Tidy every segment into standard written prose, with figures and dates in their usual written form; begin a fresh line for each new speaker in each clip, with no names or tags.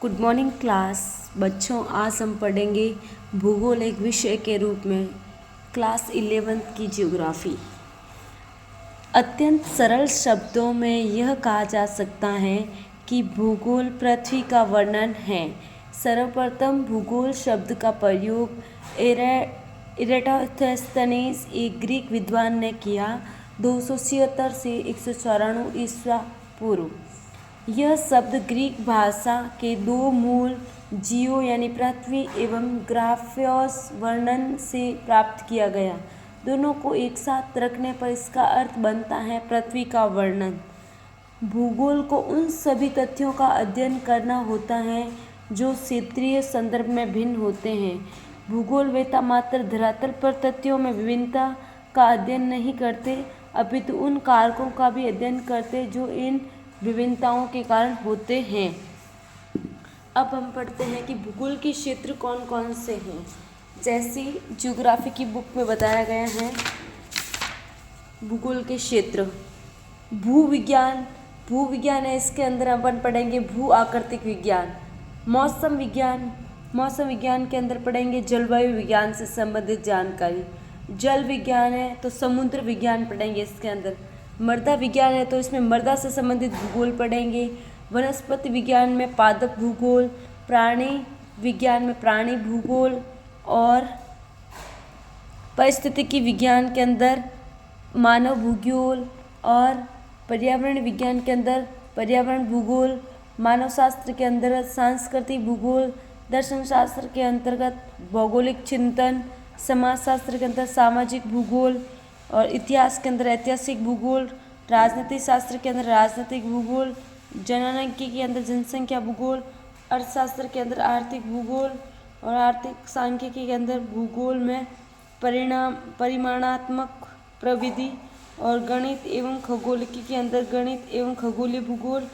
Good morning class. बच्चों, आज हम पढ़ेंगे भूगोल एक विषय के रूप में क्लास 11th की ज्योग्राफी। अत्यंत सरल शब्दों में यह कहा जा सकता है कि भूगोल पृथ्वी का वर्णन है। सर्वप्रथम भूगोल शब्द का प्रयोग इरेटोस्थेनेस एक ग्रीक विद्वान ने किया 276 से 194 ईस्वी पूर्व। यह शब्द ग्रीक भाषा के दो मूल जियो यानी पृथ्वी एवं ग्राफियोस वर्णन से प्राप्त किया गया। दोनों को एक साथ रखने पर इसका अर्थ बनता है पृथ्वी का वर्णन। भूगोल को उन सभी तथ्यों का अध्ययन करना होता है जो क्षेत्रीय संदर्भ में भिन्न होते हैं। भूगोलवेत्ता मात्र धरातल पर तथ्यों में विभिन्नता का अध्ययन नहीं करते, अपितु उन कारकों का भी अध्ययन करते जो इन विभिन्नताओं के कारण होते हैं। अब हम पढ़ते हैं कि भूगोल के क्षेत्र कौन कौन से हैं। जैसे ज्योग्राफी की बुक में बताया गया है, भूगोल के क्षेत्र भूविज्ञान है। इसके अंदर अपन पढ़ेंगे भू आकृतिक विज्ञान। मौसम विज्ञान के अंदर पढ़ेंगे जलवायु विज्ञान से संबंधित जानकारी। जल विज्ञान है तो समुद्र विज्ञान पढ़ेंगे। इसके अंदर मृदा विज्ञान है तो इसमें मृदा से संबंधित भूगोल पढ़ेंगे। वनस्पति विज्ञान में पादप भूगोल, प्राणी विज्ञान में प्राणी भूगोल और पारिस्थितिकी विज्ञान के अंदर मानव भूगोल और पर्यावरण विज्ञान के अंदर पर्यावरण भूगोल, मानव शास्त्र के अंतर्गत सांस्कृतिक भूगोल, दर्शन शास्त्र के अंतर्गत भौगोलिक चिंतन, समाजशास्त्र के अंदर सामाजिक भूगोल और इतिहास के अंदर ऐतिहासिक भूगोल, राजनीतिक शास्त्र के अंदर राजनीतिक भूगोल, जनसांख्यिकी के अंदर जनसंख्या भूगोल, अर्थशास्त्र के अंदर आर्थिक भूगोल और आर्थिक सांख्यिकी के अंदर भूगोल में परिमाणात्मक प्रविधि और गणित एवं खगोलिकी के अंदर गणित एवं खगोलीय भूगोल,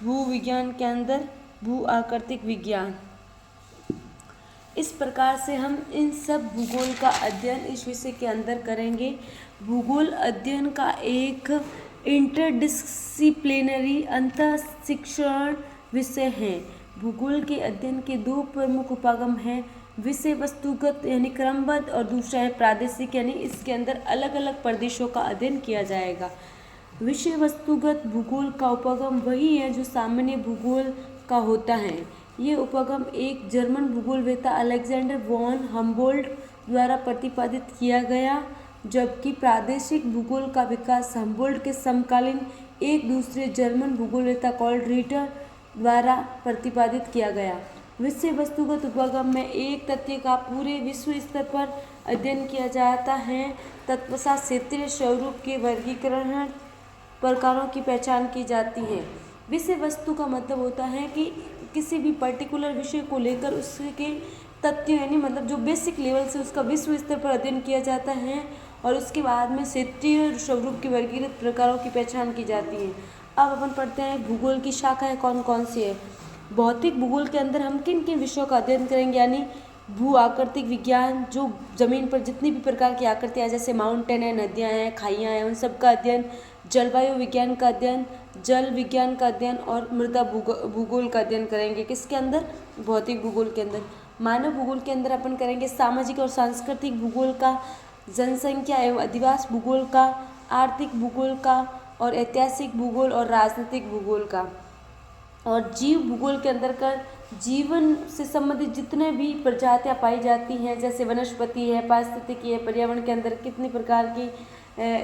भू विज्ञान के अंदर भू आकृतिक विज्ञान। इस प्रकार से हम इन सब भूगोल का अध्ययन इस विषय के अंदर करेंगे। भूगोल अध्ययन का एक इंटरडिसिप्लिनरी अंतःशिक्षण विषय है। भूगोल के अध्ययन के दो प्रमुख उपागम हैं, विषय वस्तुगत यानी क्रमबद्ध और दूसरा है प्रादेशिक यानी इसके अंदर अलग अलग प्रदेशों का अध्ययन किया जाएगा। विषय वस्तुगत भूगोल का उपागम वही है जो सामान्य भूगोल का होता है। ये उपगम एक जर्मन भूगोलवेत्ता अलेक्जेंडर वॉन हम्बोल्ट द्वारा प्रतिपादित किया गया, जबकि प्रादेशिक भूगोल का विकास हम्बोल्ट के समकालीन एक दूसरे जर्मन भूगोलवेत्ता कार्ल रिटर द्वारा प्रतिपादित किया गया। विषय वस्तुगत उपगम में एक तथ्य का पूरे विश्व स्तर पर अध्ययन किया जाता है, तत्पश्चात क्षेत्रीय स्वरूप के वर्गीकरण प्रकारों की पहचान की जाती है। विषय वस्तु का मतलब होता है कि किसी भी पर्टिकुलर विषय को लेकर उसके तथ्य यानी मतलब जो बेसिक लेवल से उसका विश्व स्तर पर अध्ययन किया जाता है और उसके बाद में क्षेत्रीय स्वरूप के वर्गीकृत प्रकारों की पहचान की जाती है। अब अपन पढ़ते हैं भूगोल की शाखाएं कौन कौन सी है। भौतिक भूगोल के अंदर हम किन किन विषयों का अध्ययन करेंगे, यानी भू आकृतिक विज्ञान, जो जमीन पर जितनी भी प्रकार की आकृतियाँ जैसे माउंटेन है, नदियाँ हैं, खाइयाँ हैं, उन सब का अध्ययन। जलवायु विज्ञान का अध्ययन, जल विज्ञान का अध्ययन और मृदा भूगोल का अध्ययन करेंगे। किसके अंदर? भौतिक भूगोल के अंदर। मानव भूगोल के अंदर अपन करेंगे सामाजिक और सांस्कृतिक भूगोल का, जनसंख्या एवं अधिवास भूगोल का, आर्थिक भूगोल का और ऐतिहासिक भूगोल और राजनीतिक भूगोल का। और जीव भूगोल के अंतर्गत जीवन से संबंधित जितने भी प्रजातियां पाई जाती हैं, जैसे वनस्पति है, पारिस्थितिकी है, पर्यावरण के अंदर कितनी प्रकार की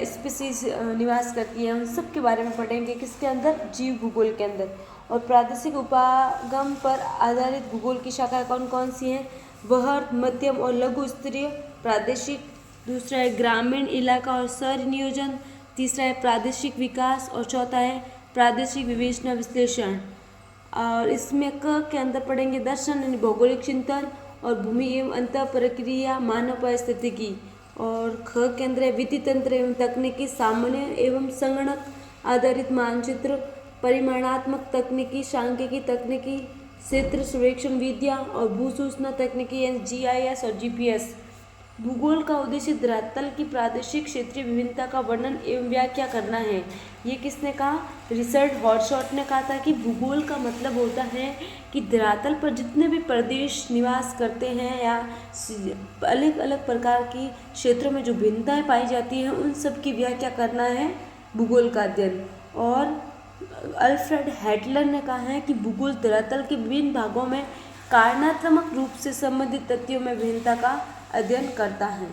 स्पीसीज निवास करती है, उन सब के बारे में पढ़ेंगे। किसके अंदर? जीव भूगोल के अंदर। और प्रादेशिक उपागम पर आधारित भूगोल की शाखाएं कौन कौन सी हैं? वह मध्यम और लघु स्तरीय प्रादेशिक, दूसरा है ग्रामीण इलाका और शहरी नियोजन, तीसरा है प्रादेशिक विकास और चौथा है प्रादेशिक विवेचना विश्लेषण। और इसमें क के अंदर पढ़ेंगे दर्शन यानी भौगोलिक चिंतन और भूमि एवं अंतः प्रक्रिया मानव परिस्थितिकी। और ख के अंदर है विधि तंत्र एवं तकनीकी, सामान्य एवं संगणक आधारित मानचित्र, परिमाणात्मक तकनीकी, सांख्यिकी तकनीकी, क्षेत्र सर्वेक्षण विद्या और भू सूचना तकनीकी यानी GIS और GPS। भूगोल का उद्देश्य धरातल की प्रादेशिक क्षेत्रीय विभिन्नता का वर्णन एवं व्याख्या करना है। ये किसने कहा? रिचर्ड हॉटशॉट ने कहा था कि भूगोल का मतलब होता है कि धरातल पर जितने भी प्रदेश निवास करते हैं या अलग अलग प्रकार की क्षेत्रों में जो भिन्नताएं पाई जाती हैं उन सब की व्याख्या करना है भूगोल का अध्ययन। और अल्फ्रेड हेटलर ने कहा है कि भूगोल धरातल के विभिन्न भागों में कारणात्मक रूप से संबंधित तथ्यों में भिन्नता का अध्ययन करता है।